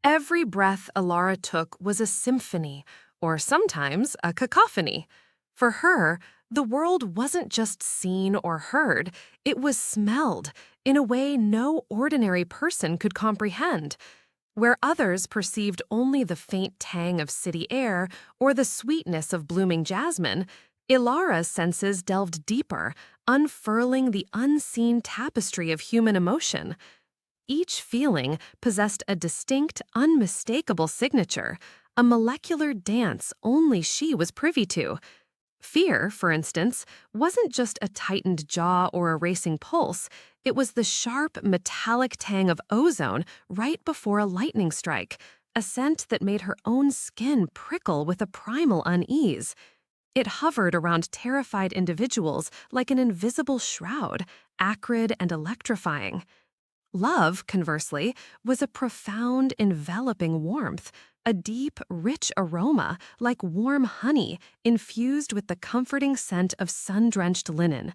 Every breath Alara took was a symphony, or sometimes a cacophony. For her, the world wasn't just seen or heard, it was smelled in a way no ordinary person could comprehend. Where others perceived only the faint tang of city air or the sweetness of blooming jasmine, Ilara's senses delved deeper, unfurling the unseen tapestry of human emotion. Each feeling possessed a distinct, unmistakable signature, a molecular dance only she was privy to. Fear, for instance, wasn't just a tightened jaw or a racing pulse, it was the sharp, metallic tang of ozone right before a lightning strike, a scent that made her own skin prickle with a primal unease. It hovered around terrified individuals like an invisible shroud, acrid and electrifying. Love, conversely, was a profound, enveloping warmth, a deep, rich aroma like warm honey infused with the comforting scent of sun-drenched linen.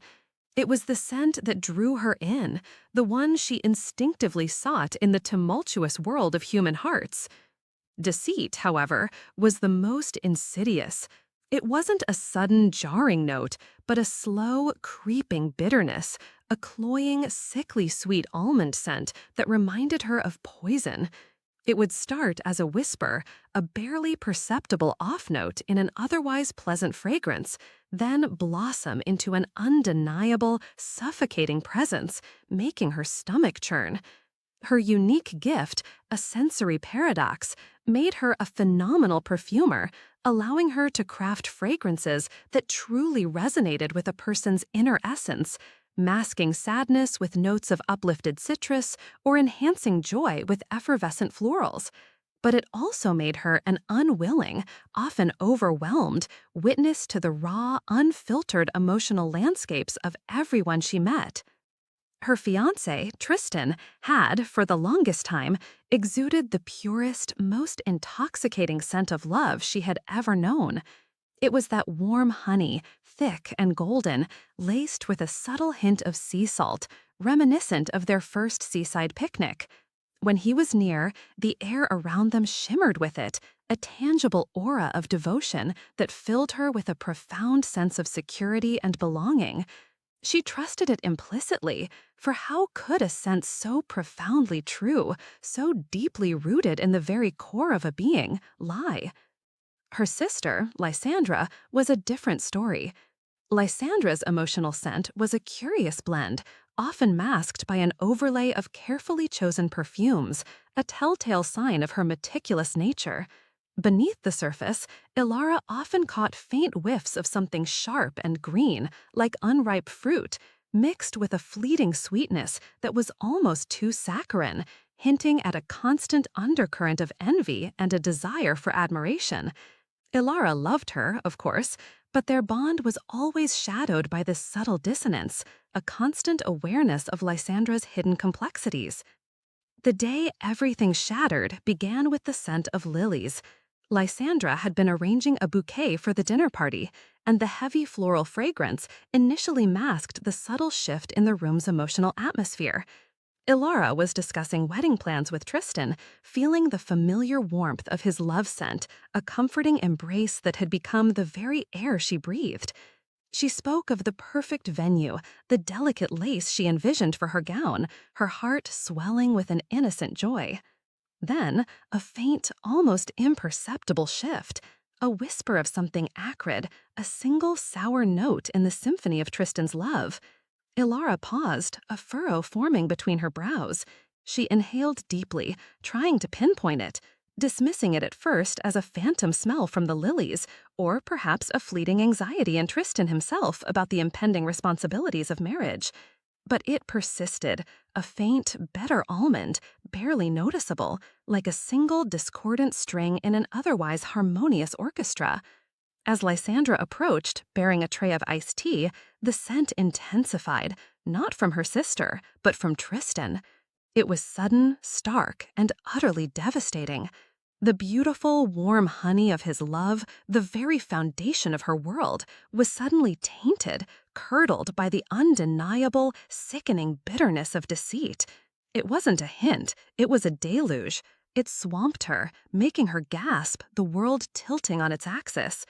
It was the scent that drew her in, the one she instinctively sought in the tumultuous world of human hearts. Deceit, however, was the most insidious. It wasn't a sudden, jarring note, but a slow, creeping bitterness, a cloying, sickly sweet almond scent that reminded her of poison. It would start as a whisper, a barely perceptible off-note in an otherwise pleasant fragrance, then blossom into an undeniable, suffocating presence, making her stomach churn. Her unique gift, a sensory paradox, made her a phenomenal perfumer, allowing her to craft fragrances that truly resonated with a person's inner essence, masking sadness with notes of uplifted citrus or enhancing joy with effervescent florals. But it also made her an unwilling, often overwhelmed, witness to the raw, unfiltered emotional landscapes of everyone she met. Her fiancé, Tristan, had, for the longest time, exuded the purest, most intoxicating scent of love she had ever known. It was that warm honey, thick and golden, laced with a subtle hint of sea salt, reminiscent of their first seaside picnic. When he was near, the air around them shimmered with it, a tangible aura of devotion that filled her with a profound sense of security and belonging. She trusted it implicitly, for how could a sense so profoundly true, so deeply rooted in the very core of a being, lie? Her sister, Lysandra, was a different story. Lysandra's emotional scent was a curious blend, often masked by an overlay of carefully chosen perfumes, a telltale sign of her meticulous nature. Beneath the surface, Ilara often caught faint whiffs of something sharp and green, like unripe fruit, mixed with a fleeting sweetness that was almost too saccharine, hinting at a constant undercurrent of envy and a desire for admiration. Ilara loved her, of course, but their bond was always shadowed by this subtle dissonance, a constant awareness of Lysandra's hidden complexities. The day everything shattered began with the scent of lilies. Lysandra had been arranging a bouquet for the dinner party, and the heavy floral fragrance initially masked the subtle shift in the room's emotional atmosphere. Ilara was discussing wedding plans with Tristan, feeling the familiar warmth of his love scent, a comforting embrace that had become the very air she breathed. She spoke of the perfect venue, the delicate lace she envisioned for her gown, her heart swelling with an innocent joy. Then, a faint, almost imperceptible shift, a whisper of something acrid, a single sour note in the symphony of Tristan's love. Ilara paused, a furrow forming between her brows. She inhaled deeply, trying to pinpoint it, dismissing it at first as a phantom smell from the lilies, or perhaps a fleeting anxiety in Tristan himself about the impending responsibilities of marriage. But it persisted, a faint, bitter almond, barely noticeable, like a single discordant string in an otherwise harmonious orchestra. As Lysandra approached, bearing a tray of iced tea, the scent intensified, not from her sister, but from Tristan. It was sudden, stark, and utterly devastating. The beautiful, warm honey of his love, the very foundation of her world, was suddenly tainted, curdled by the undeniable, sickening bitterness of deceit. It wasn't a hint, it was a deluge. It swamped her, making her gasp, the world tilting on its axis.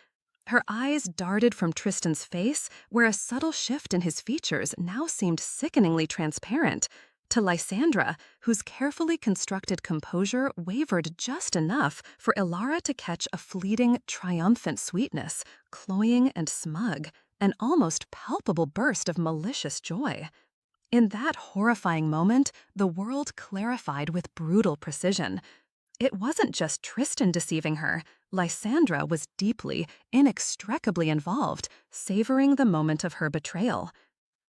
Her eyes darted from Tristan's face, where a subtle shift in his features now seemed sickeningly transparent, to Lysandra, whose carefully constructed composure wavered just enough for Ilara to catch a fleeting, triumphant sweetness, cloying and smug, an almost palpable burst of malicious joy. In that horrifying moment, the world clarified with brutal precision. It wasn't just Tristan deceiving her. Lysandra was deeply, inextricably involved, savoring the moment of her betrayal.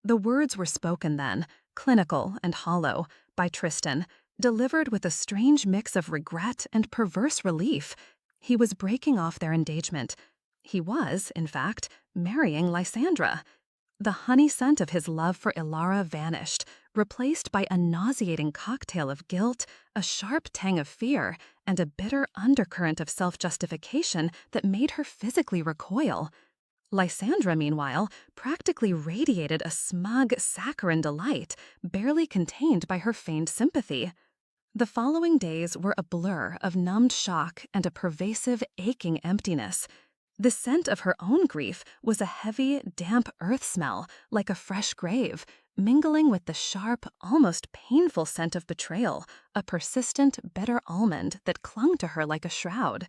The words were spoken then, clinical and hollow, by Tristan, delivered with a strange mix of regret and perverse relief. He was breaking off their engagement. He was, in fact, marrying Lysandra. The honey scent of his love for Ilara vanished, replaced by a nauseating cocktail of guilt, a sharp tang of fear, and a bitter undercurrent of self-justification that made her physically recoil. Lysandra, meanwhile, practically radiated a smug, saccharine delight, barely contained by her feigned sympathy. The following days were a blur of numbed shock and a pervasive, aching emptiness. The scent of her own grief was a heavy, damp earth smell, like a fresh grave, mingling with the sharp, almost painful scent of betrayal, a persistent, bitter almond that clung to her like a shroud.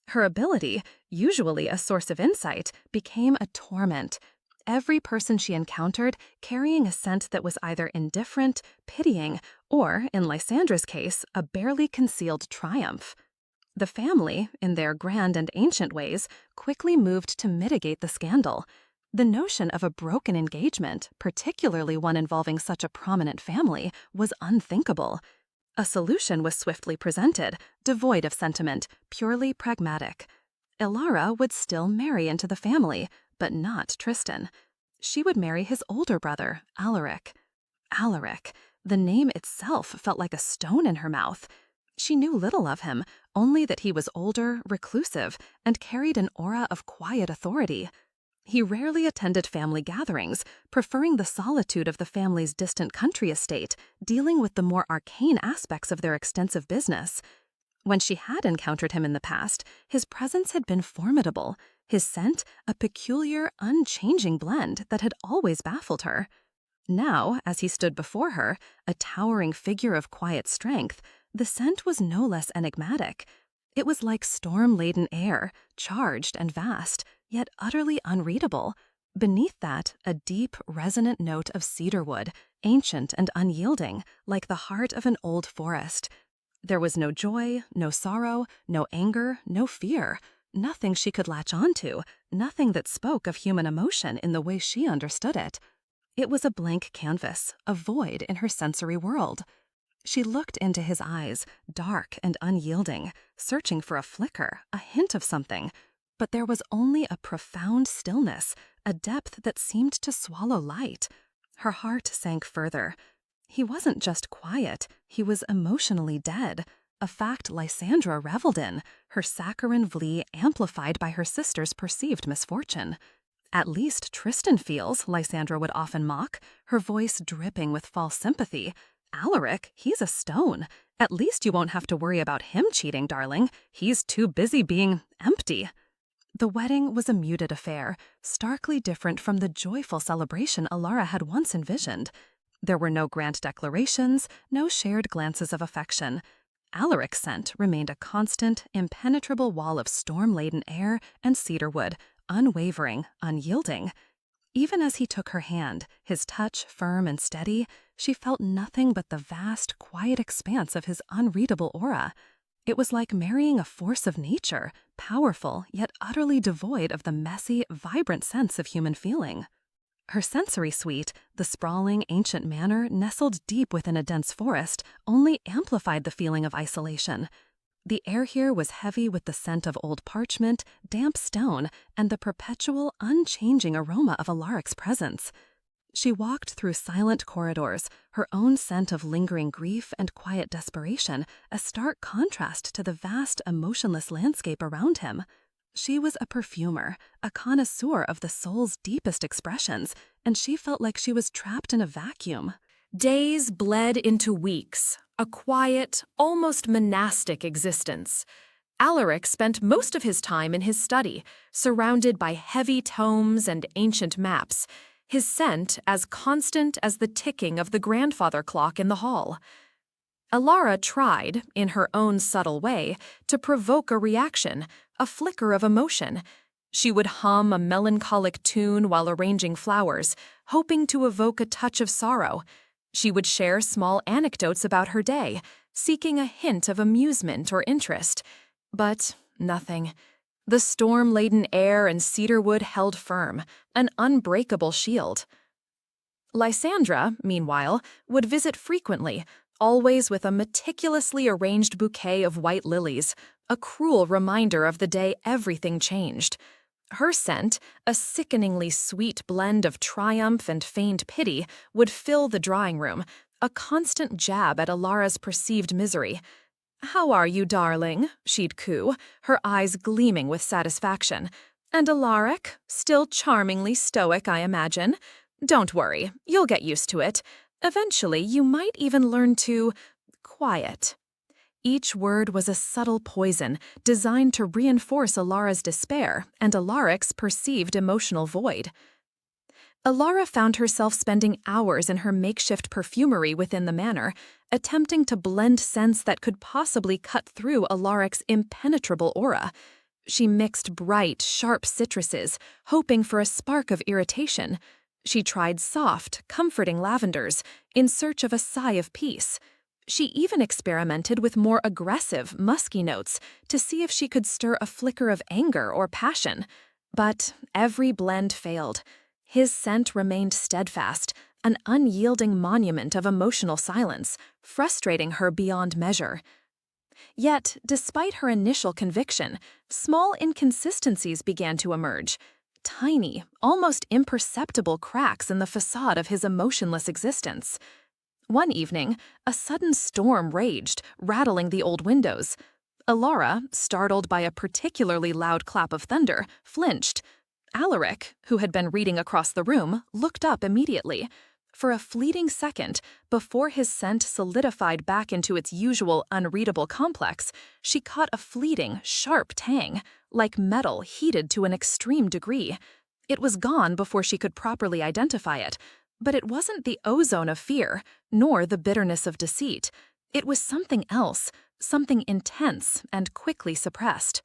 Her ability, usually a source of insight, became a torment. Every person she encountered carrying a scent that was either indifferent, pitying, or, in Lysandra's case, a barely concealed triumph. The family, in their grand and ancient ways, quickly moved to mitigate the scandal. The notion of a broken engagement, particularly one involving such a prominent family, was unthinkable. A solution was swiftly presented, devoid of sentiment, purely pragmatic. Ilara would still marry into the family, but not Tristan. She would marry his older brother, Alaric. Alaric, the name itself felt like a stone in her mouth. She knew little of him, only that he was older, reclusive, and carried an aura of quiet authority. He rarely attended family gatherings, preferring the solitude of the family's distant country estate, dealing with the more arcane aspects of their extensive business. When she had encountered him in the past, his presence had been formidable, his scent a peculiar, unchanging blend that had always baffled her. Now, as he stood before her, a towering figure of quiet strength, the scent was no less enigmatic. It was like storm-laden air, charged and vast, yet utterly unreadable. Beneath that, a deep, resonant note of cedarwood, ancient and unyielding, like the heart of an old forest. There was no joy, no sorrow, no anger, no fear, nothing she could latch onto, nothing that spoke of human emotion in the way she understood it. It was a blank canvas, a void in her sensory world. She looked into his eyes, dark and unyielding, searching for a flicker, a hint of something. But there was only a profound stillness, a depth that seemed to swallow light. Her heart sank further. He wasn't just quiet, he was emotionally dead, a fact Lysandra reveled in, her saccharine glee amplified by her sister's perceived misfortune. At least Tristan feels, Lysandra would often mock, her voice dripping with false sympathy. Alaric, he's a stone. At least you won't have to worry about him cheating, darling. He's too busy being empty. The wedding was a muted affair, starkly different from the joyful celebration Ilara had once envisioned. There were no grand declarations, no shared glances of affection. Alaric's scent remained a constant, impenetrable wall of storm-laden air and cedarwood, unwavering, unyielding. Even as he took her hand, his touch firm and steady, she felt nothing but the vast, quiet expanse of his unreadable aura. It was like marrying a force of nature, powerful yet utterly devoid of the messy, vibrant sense of human feeling. Her sensory suite, the sprawling, ancient manor nestled deep within a dense forest, only amplified the feeling of isolation. The air here was heavy with the scent of old parchment, damp stone, and the perpetual, unchanging aroma of Alaric's presence. She walked through silent corridors, her own scent of lingering grief and quiet desperation, a stark contrast to the vast, emotionless landscape around him. She was a perfumer, a connoisseur of the soul's deepest expressions, and she felt like she was trapped in a vacuum. Days bled into weeks, a quiet, almost monastic existence. Alaric spent most of his time in his study, surrounded by heavy tomes and ancient maps, his scent as constant as the ticking of the grandfather clock in the hall. Alara tried, in her own subtle way, to provoke a reaction, a flicker of emotion. She would hum a melancholic tune while arranging flowers, hoping to evoke a touch of sorrow. She would share small anecdotes about her day, seeking a hint of amusement or interest. But nothing. The storm-laden air and cedarwood held firm, an unbreakable shield. Lysandra, meanwhile, would visit frequently, always with a meticulously arranged bouquet of white lilies, a cruel reminder of the day everything changed. Her scent, a sickeningly sweet blend of triumph and feigned pity, would fill the drawing room, a constant jab at Alara's perceived misery. "How are you, darling?" she'd coo, her eyes gleaming with satisfaction. "And Alaric? Still charmingly stoic, I imagine. Don't worry, you'll get used to it. Eventually, you might even learn to quiet." Each word was a subtle poison, designed to reinforce Alara's despair and Alaric's perceived emotional void. Alara found herself spending hours in her makeshift perfumery within the manor, attempting to blend scents that could possibly cut through Alaric's impenetrable aura. She mixed bright, sharp citruses, hoping for a spark of irritation. She tried soft, comforting lavenders, in search of a sigh of peace. She even experimented with more aggressive, musky notes to see if she could stir a flicker of anger or passion. But every blend failed. His scent remained steadfast, an unyielding monument of emotional silence, frustrating her beyond measure. Yet, despite her initial conviction, small inconsistencies began to emerge. Tiny, almost imperceptible cracks in the facade of his emotionless existence. One evening, a sudden storm raged, rattling the old windows. Alara, startled by a particularly loud clap of thunder, flinched. Alaric, who had been reading across the room, looked up immediately. For a fleeting second, before his scent solidified back into its usual unreadable complex, she caught a fleeting, sharp tang, like metal heated to an extreme degree. It was gone before she could properly identify it, but it wasn't the ozone of fear, nor the bitterness of deceit. It was something else, something intense and quickly suppressed.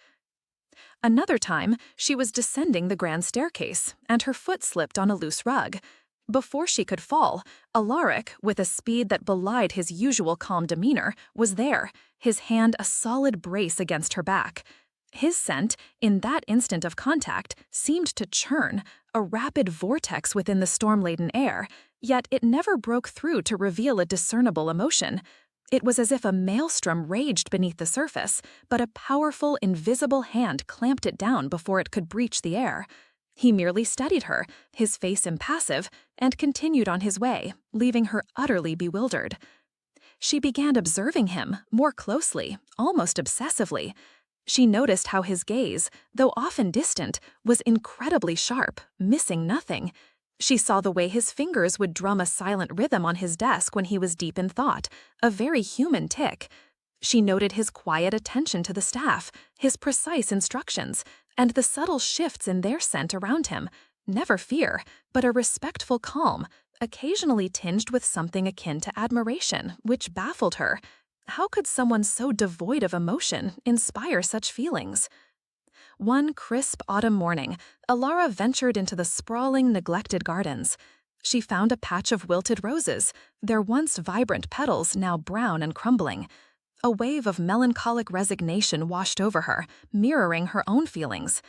Another time, she was descending the grand staircase, and her foot slipped on a loose rug. Before she could fall, Alaric, with a speed that belied his usual calm demeanor, was there, his hand a solid brace against her back. His scent, in that instant of contact, seemed to churn, a rapid vortex within the storm-laden air, yet it never broke through to reveal a discernible emotion. It was as if a maelstrom raged beneath the surface, but a powerful, invisible hand clamped it down before it could breach the air. He merely studied her, his face impassive, and continued on his way, leaving her utterly bewildered. She began observing him, more closely, almost obsessively. She noticed how his gaze, though often distant, was incredibly sharp, missing nothing. She saw the way his fingers would drum a silent rhythm on his desk when he was deep in thought, a very human tick. She noted his quiet attention to the staff, his precise instructions, and the subtle shifts in their scent around him. Never fear, but a respectful calm, occasionally tinged with something akin to admiration, which baffled her. How could someone so devoid of emotion inspire such feelings? One crisp autumn morning, Alara ventured into the sprawling, neglected gardens. She found a patch of wilted roses, their once vibrant petals now brown and crumbling. A wave of melancholic resignation washed over her, mirroring her own feelings.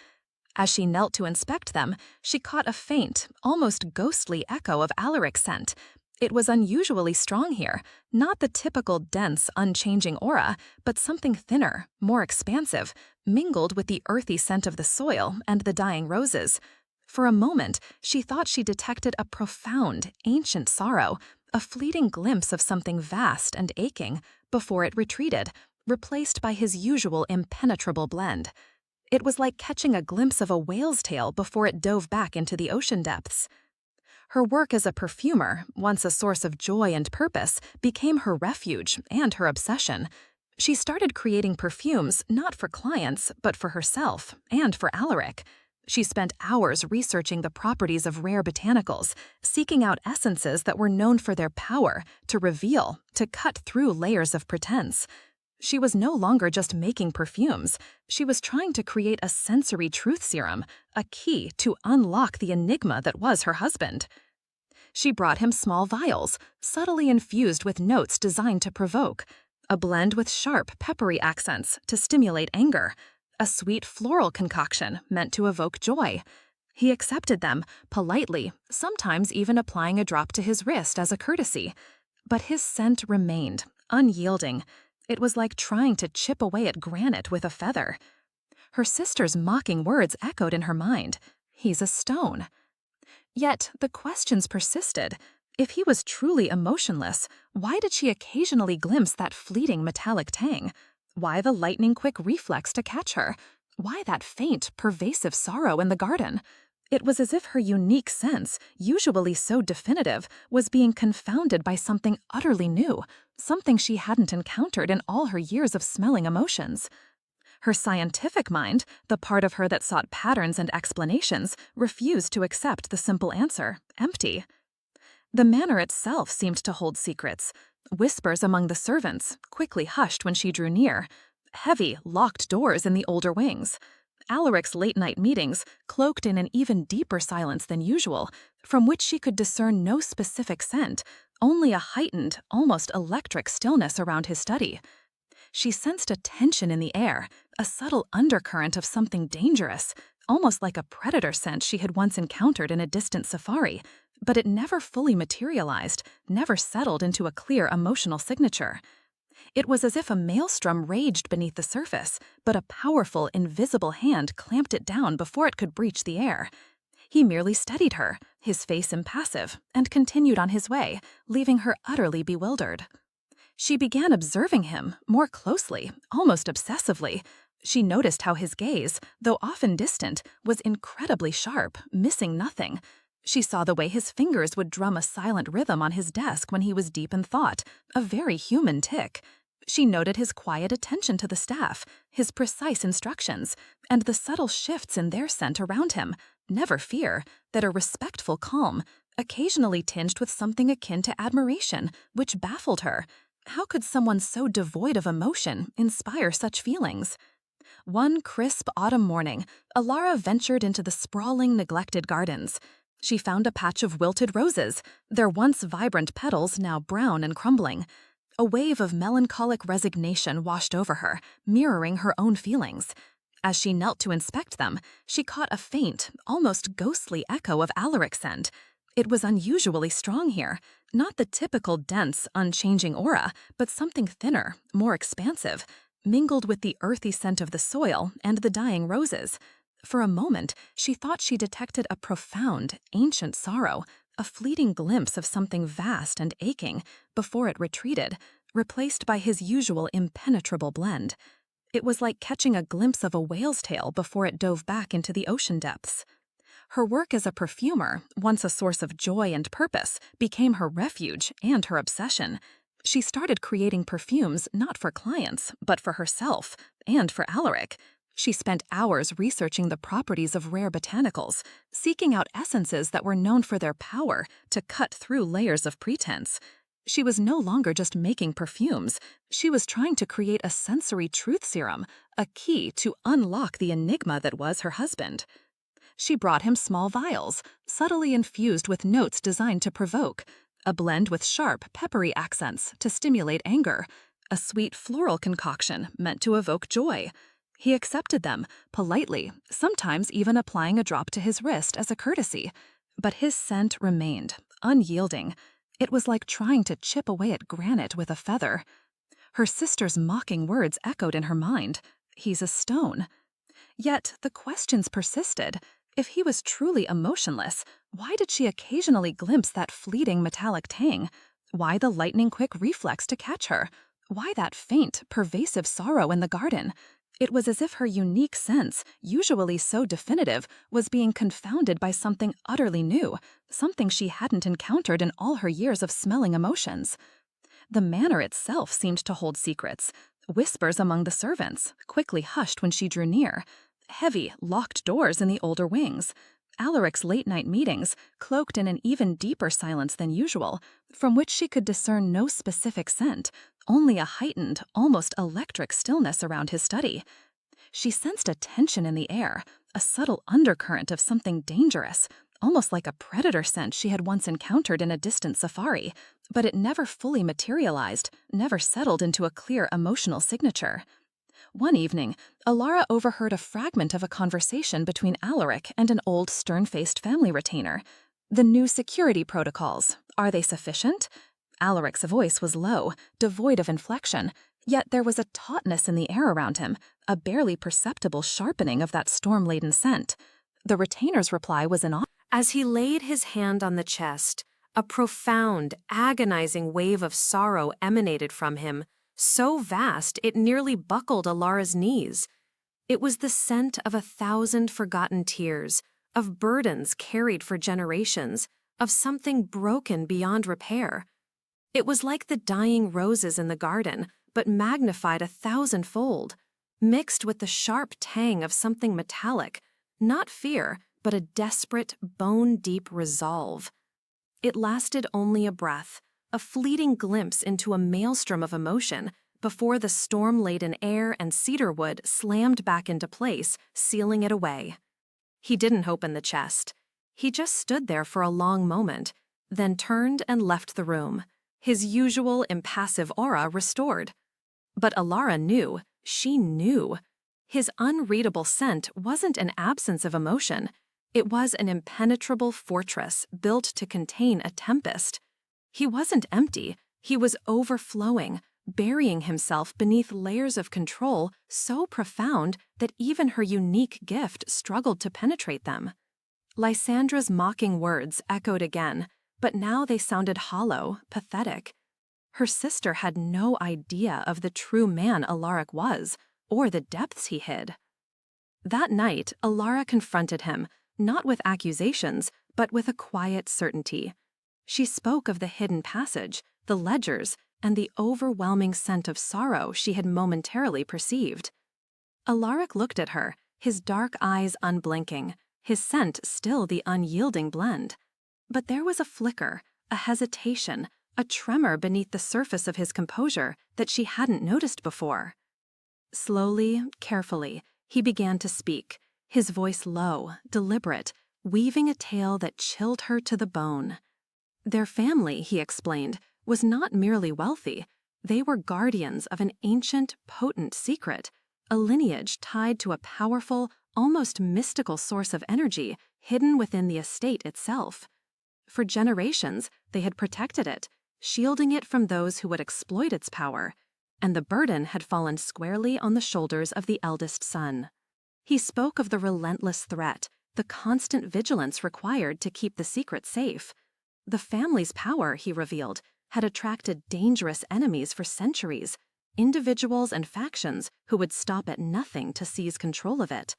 As she knelt to inspect them, she caught a faint, almost ghostly echo of Alaric's scent. It was unusually strong here, not the typical dense, unchanging aura, but something thinner, more expansive, mingled with the earthy scent of the soil and the dying roses. For a moment, she thought she detected a profound, ancient sorrow, a fleeting glimpse of something vast and aching, before it retreated, replaced by his usual impenetrable blend. It was like catching a glimpse of a whale's tail before it dove back into the ocean depths. Her work as a perfumer, once a source of joy and purpose, became her refuge and her obsession. She started creating perfumes not for clients, but for herself and for Alaric. She spent hours researching the properties of rare botanicals, seeking out essences that were known for their power to reveal, to cut through layers of pretense. She was no longer just making perfumes. She was trying to create a sensory truth serum, a key to unlock the enigma that was her husband. She brought him small vials, subtly infused with notes designed to provoke, a blend with sharp, peppery accents to stimulate anger, a sweet floral concoction meant to evoke joy. He accepted them, politely, sometimes even applying a drop to his wrist as a courtesy. But his scent remained, unyielding. It was like trying to chip away at granite with a feather. Her sister's mocking words echoed in her mind. He's a stone. Yet the questions persisted. If he was truly emotionless, why did she occasionally glimpse that fleeting metallic tang? Why the lightning-quick reflex to catch her? Why that faint, pervasive sorrow in the garden? It was as if her unique sense, usually so definitive, was being confounded by something utterly new, something she hadn't encountered in all her years of smelling emotions. Her scientific mind, the part of her that sought patterns and explanations, refused to accept the simple answer, empty. The manor itself seemed to hold secrets. Whispers among the servants, quickly hushed when she drew near. Heavy, locked doors in the older wings. Alaric's late-night meetings, cloaked in an even deeper silence than usual, from which she could discern no specific scent, only a heightened, almost electric stillness around his study. She sensed a tension in the air, a subtle undercurrent of something dangerous, almost like a predator scent she had once encountered in a distant safari, but it never fully materialized, never settled into a clear emotional signature. It was as if a maelstrom raged beneath the surface, but a powerful, invisible hand clamped it down before it could breach the air. He merely steadied her, his face impassive, and continued on his way, leaving her utterly bewildered. She began observing him more closely, almost obsessively. She noticed how his gaze, though often distant, was incredibly sharp, missing nothing. She saw the way his fingers would drum a silent rhythm on his desk when he was deep in thought, a very human tick. She noted his quiet attention to the staff, his precise instructions, and the subtle shifts in their scent around him, never fear, that a respectful calm, occasionally tinged with something akin to admiration, which baffled her. How could someone so devoid of emotion inspire such feelings? One crisp autumn morning, Alara ventured into the sprawling, neglected gardens. She found a patch of wilted roses, their once vibrant petals now brown and crumbling. A wave of melancholic resignation washed over her, mirroring her own feelings. As she knelt to inspect them, she caught a faint, almost ghostly echo of Alaric's scent. It was unusually strong here, not the typical dense, unchanging aura, but something thinner, more expansive, mingled with the earthy scent of the soil and the dying roses. For a moment, she thought she detected a profound, ancient sorrow, a fleeting glimpse of something vast and aching, before it retreated, replaced by his usual impenetrable blend. It was like catching a glimpse of a whale's tail before it dove back into the ocean depths. Her work as a perfumer, once a source of joy and purpose, became her refuge and her obsession. She started creating perfumes not for clients, but for herself, and for Alaric. She spent hours researching the properties of rare botanicals, seeking out essences that were known for their power to cut through layers of pretense. She was no longer just making perfumes. She was trying to create a sensory truth serum, a key to unlock the enigma that was her husband. She brought him small vials, subtly infused with notes designed to provoke, a blend with sharp, peppery accents to stimulate anger, a sweet floral concoction meant to evoke joy. He accepted them, politely, sometimes even applying a drop to his wrist as a courtesy. But his scent remained, unyielding. It was like trying to chip away at granite with a feather. Her sister's mocking words echoed in her mind. He's a stone. Yet the questions persisted. If he was truly emotionless, why did she occasionally glimpse that fleeting metallic tang? Why the lightning-quick reflex to catch her? Why that faint, pervasive sorrow in the garden? It was as if her unique sense, usually so definitive, was being confounded by something utterly new, something she hadn't encountered in all her years of smelling emotions. The manor itself seemed to hold secrets, whispers among the servants, quickly hushed when she drew near, heavy, locked doors in the older wings, Alaric's late-night meetings, cloaked in an even deeper silence than usual, from which she could discern no specific scent, only a heightened, almost electric stillness around his study. She sensed a tension in the air, a subtle undercurrent of something dangerous, almost like a predator scent she had once encountered in a distant safari, but it never fully materialized, never settled into a clear emotional signature. One evening, Alara overheard a fragment of a conversation between Alaric and an old stern-faced family retainer. The new security protocols, are they sufficient? Alaric's voice was low, devoid of inflection, yet there was a tautness in the air around him, a barely perceptible sharpening of that storm-laden scent. The retainer's reply was an As he laid his hand on the chest, a profound, agonizing wave of sorrow emanated from him, so vast it nearly buckled Alara's knees. It was the scent of 1,000 forgotten tears, of burdens carried for generations, of something broken beyond repair. It was like the dying roses in the garden, but magnified 1,000-fold, mixed with the sharp tang of something metallic, not fear, but a desperate, bone-deep resolve. It lasted only a breath, a fleeting glimpse into a maelstrom of emotion, before the storm-laden air and cedarwood slammed back into place, sealing it away. He didn't open the chest. He just stood there for a long moment, then turned and left the room, his usual impassive aura restored. But Alara knew, she knew. His unreadable scent wasn't an absence of emotion. It was an impenetrable fortress built to contain a tempest. He wasn't empty, he was overflowing, burying himself beneath layers of control so profound that even her unique gift struggled to penetrate them. Lysandra's mocking words echoed again, but now they sounded hollow, pathetic. Her sister had no idea of the true man Alaric was, or the depths he hid. That night, Alara confronted him, not with accusations, but with a quiet certainty. She spoke of the hidden passage, the ledgers, and the overwhelming scent of sorrow she had momentarily perceived. Alaric looked at her, his dark eyes unblinking, his scent still the unyielding blend. But there was a flicker, a hesitation, a tremor beneath the surface of his composure that she hadn't noticed before. Slowly, carefully, he began to speak, his voice low, deliberate, weaving a tale that chilled her to the bone. Their family, he explained, was not merely wealthy. They were guardians of an ancient, potent secret, a lineage tied to a powerful, almost mystical source of energy hidden within the estate itself. For generations, they had protected it, shielding it from those who would exploit its power, and the burden had fallen squarely on the shoulders of the eldest son. He spoke of the relentless threat, the constant vigilance required to keep the secret safe. The family's power, he revealed, had attracted dangerous enemies for centuries, individuals and factions who would stop at nothing to seize control of it.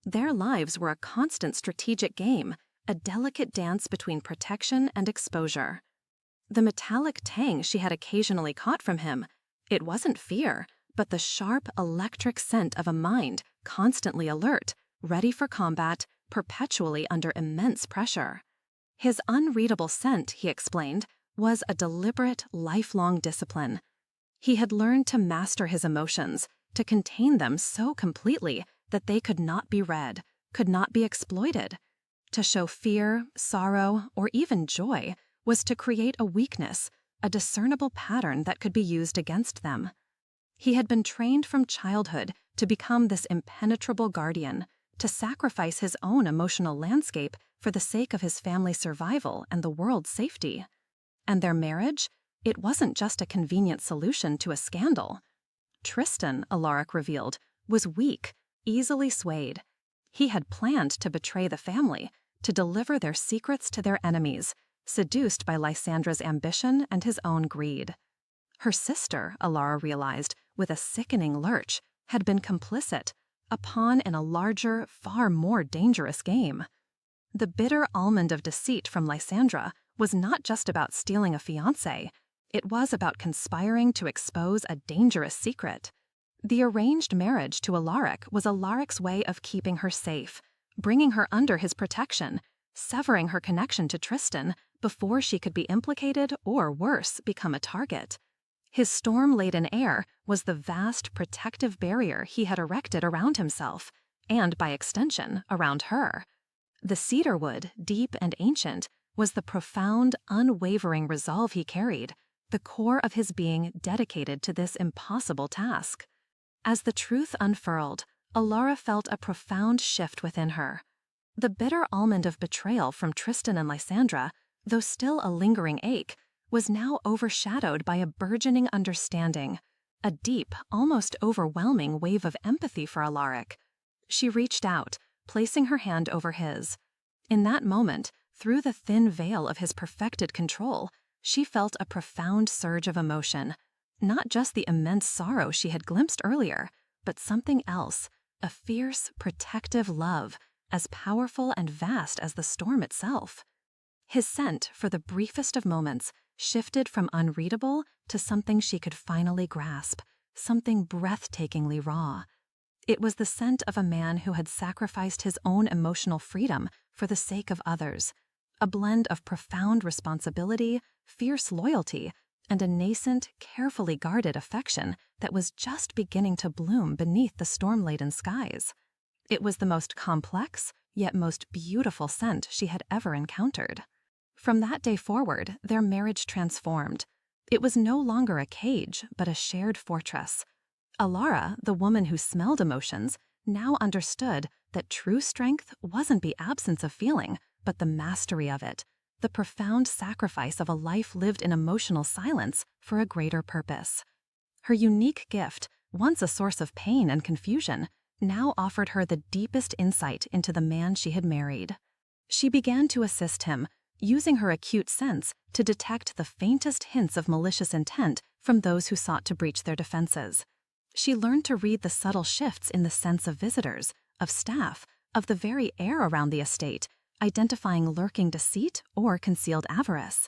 Their lives were a constant strategic game, a delicate dance between protection and exposure. The metallic tang she had occasionally caught from him, it wasn't fear, but the sharp electric scent of a mind constantly alert, ready for combat, perpetually under immense pressure. His unreadable scent, he explained, was a deliberate, lifelong discipline. He had learned to master his emotions, to contain them so completely that they could not be read, could not be exploited. To show fear, sorrow, or even joy was to create a weakness, a discernible pattern that could be used against them. He had been trained from childhood to become this impenetrable guardian, to sacrifice his own emotional landscape for the sake of his family's survival and the world's safety. And their marriage? It wasn't just a convenient solution to a scandal. Tristan, Alaric revealed, was weak, easily swayed. He had planned to betray the family, to deliver their secrets to their enemies, seduced by Lysandra's ambition and his own greed. Her sister, Alara realized, with a sickening lurch, had been complicit, a pawn in a larger, far more dangerous game. The bitter almond of deceit from Lysandra was not just about stealing a fiancé, it was about conspiring to expose a dangerous secret. The arranged marriage to Alaric was Alaric's way of keeping her safe, bringing her under his protection, severing her connection to Tristan before she could be implicated or, worse, become a target. His storm-laden air was the vast protective barrier he had erected around himself, and by extension, around her. The cedarwood, deep and ancient, was the profound, unwavering resolve he carried, the core of his being dedicated to this impossible task. As the truth unfurled, Alara felt a profound shift within her. The bitter almond of betrayal from Tristan and Lysandra, though still a lingering ache, was now overshadowed by a burgeoning understanding, a deep, almost overwhelming wave of empathy for Alaric. She reached out, placing her hand over his. In that moment, through the thin veil of his perfected control, she felt a profound surge of emotion. Not just the immense sorrow she had glimpsed earlier, but something else, a fierce, protective love, as powerful and vast as the storm itself. His scent, for the briefest of moments, shifted from unreadable to something she could finally grasp, something breathtakingly raw. It was the scent of a man who had sacrificed his own emotional freedom for the sake of others, a blend of profound responsibility, fierce loyalty, and a nascent, carefully guarded affection that was just beginning to bloom beneath the storm-laden skies. It was the most complex, yet most beautiful scent she had ever encountered. From that day forward, their marriage transformed. It was no longer a cage, but a shared fortress. Alara, the woman who smelled emotions, now understood that true strength wasn't the absence of feeling, but the mastery of it, the profound sacrifice of a life lived in emotional silence for a greater purpose. Her unique gift, once a source of pain and confusion, now offered her the deepest insight into the man she had married. She began to assist him, using her acute sense to detect the faintest hints of malicious intent from those who sought to breach their defenses. She learned to read the subtle shifts in the sense of visitors, of staff, of the very air around the estate, identifying lurking deceit or concealed avarice.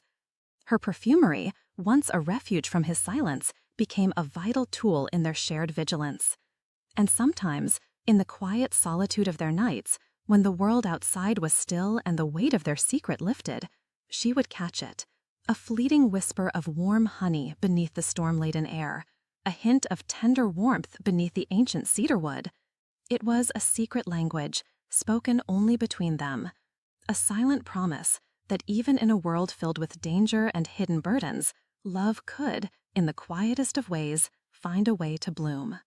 Her perfumery, once a refuge from his silence, became a vital tool in their shared vigilance. And sometimes, in the quiet solitude of their nights, when the world outside was still and the weight of their secret lifted, she would catch it, a fleeting whisper of warm honey beneath the storm-laden air, a hint of tender warmth beneath the ancient cedarwood. It was a secret language, spoken only between them, a silent promise that even in a world filled with danger and hidden burdens, love could, in the quietest of ways, find a way to bloom.